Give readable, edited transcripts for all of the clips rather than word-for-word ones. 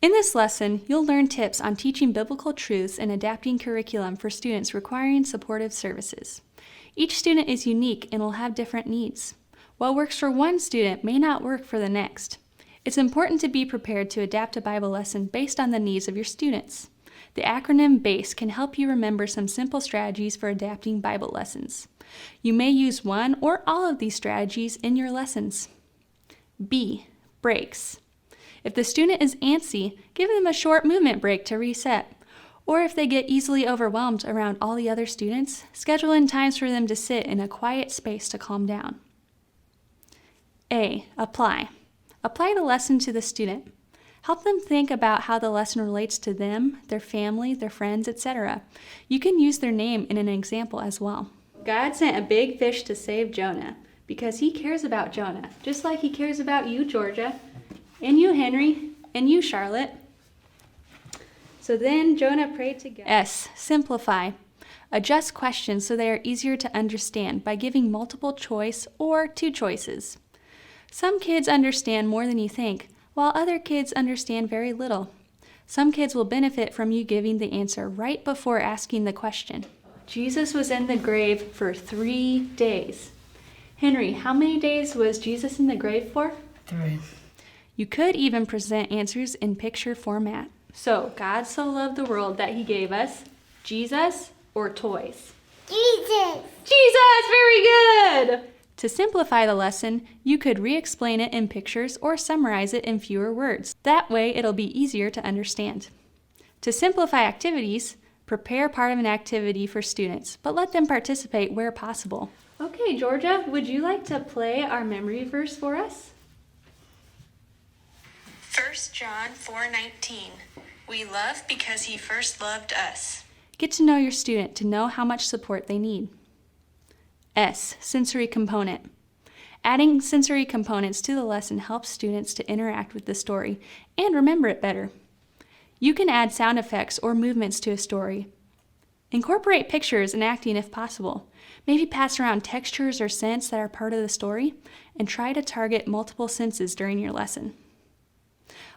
In this lesson, you'll learn tips on teaching biblical truths and adapting curriculum for students requiring supportive services. Each student is unique and will have different needs. What works for one student may not work for the next. It's important to be prepared to adapt a Bible lesson based on the needs of your students. The acronym BASE can help you remember some simple strategies for adapting Bible lessons. You may use one or all of these strategies in your lessons. B. Breaks. If the student is antsy, give them a short movement break to reset. Or if they get easily overwhelmed around all the other students, schedule in times for them to sit in a quiet space to calm down. A. Apply. Apply the lesson to the student. Help them think about how the lesson relates to them, their family, their friends, etc. You can use their name in an example as well. God sent a big fish to save Jonah because he cares about Jonah, just like he cares about you, Georgia, and you, Henry, and you, Charlotte. So then Jonah prayed to God. S. Simplify. Adjust questions so they are easier to understand by giving multiple choice or 2 choices. Some kids understand more than you think, while other kids understand very little. Some kids will benefit from you giving the answer right before asking the question. Jesus was in the grave for 3 days. Henry, how many days was Jesus in the grave for? 3. You could even present answers in picture format. So, God so loved the world that he gave us Jesus or toys? Jesus! Jesus, very good! To simplify the lesson, you could re-explain it in pictures or summarize it in fewer words. That way, it'll be easier to understand. To simplify activities, prepare part of an activity for students, but let them participate where possible. Okay, Georgia, would you like to play our memory verse for us? 1 John 4:19. We love because he first loved us. Get to know your student to know how much support they need. S. Sensory component. Adding sensory components to the lesson helps students to interact with the story and remember it better. You can add sound effects or movements to a story. Incorporate pictures and acting if possible. Maybe pass around textures or scents that are part of the story, and try to target multiple senses during your lesson.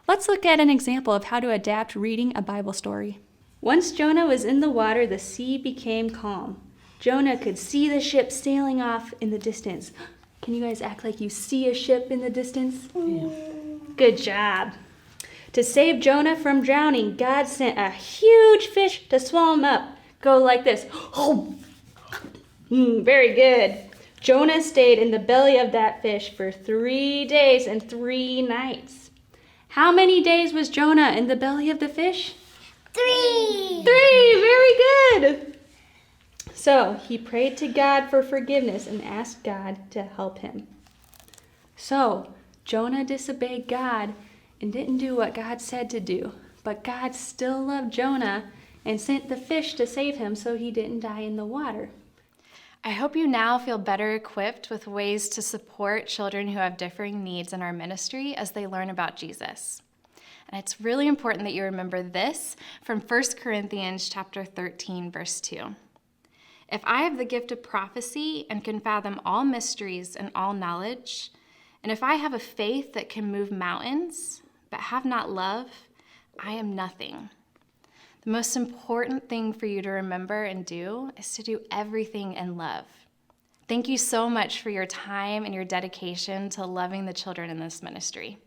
Let's look at an example of how to adapt reading a Bible story. Once Jonah was in the water, the sea became calm. Jonah could see the ship sailing off in the distance. Can you guys act like you see a ship in the distance? Yeah. Good job. To save Jonah from drowning, God sent a huge fish to swallow him up. Go like this. Very good. Jonah stayed in the belly of that fish for 3 days and 3 nights. How many days was Jonah in the belly of the fish? 3! 3, very good. So he prayed to God for forgiveness and asked God to help him. So Jonah disobeyed God and didn't do what God said to do, but God still loved Jonah and sent the fish to save him so he didn't die in the water. I hope you now feel better equipped with ways to support children who have differing needs in our ministry as they learn about Jesus. And it's really important that you remember this from 1 Corinthians chapter 13, verse 2. If I have the gift of prophecy and can fathom all mysteries and all knowledge, and if I have a faith that can move mountains, but have not love, I am nothing. The most important thing for you to remember and do is to do everything in love. Thank you so much for your time and your dedication to loving the children in this ministry.